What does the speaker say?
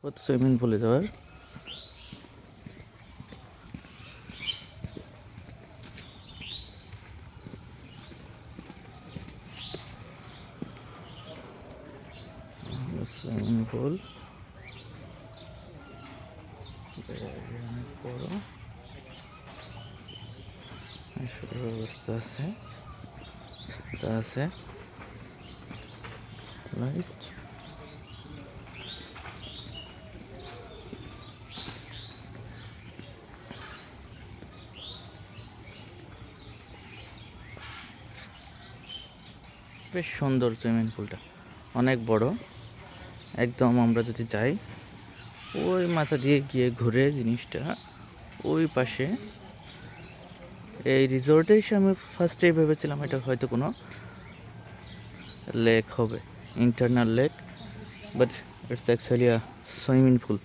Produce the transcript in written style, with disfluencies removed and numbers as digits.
Swimming পুলে যাওয়ার swimming pool অনেক বড় ব্যবস্থা আছে, তা আছে বেশ সুন্দর। সুইমিং পুলটা অনেক বড়, একদম আমরা যদি যাই ওই মাথা দিয়ে গিয়ে ঘুরে জিনিসটা ওই পাশে। এই রিসোর্টে এসে আমি ফার্স্টে ভেবেছিলাম এটা হয়তো কোনো লেক হবে, internal lake, but it's actually a swimming pool.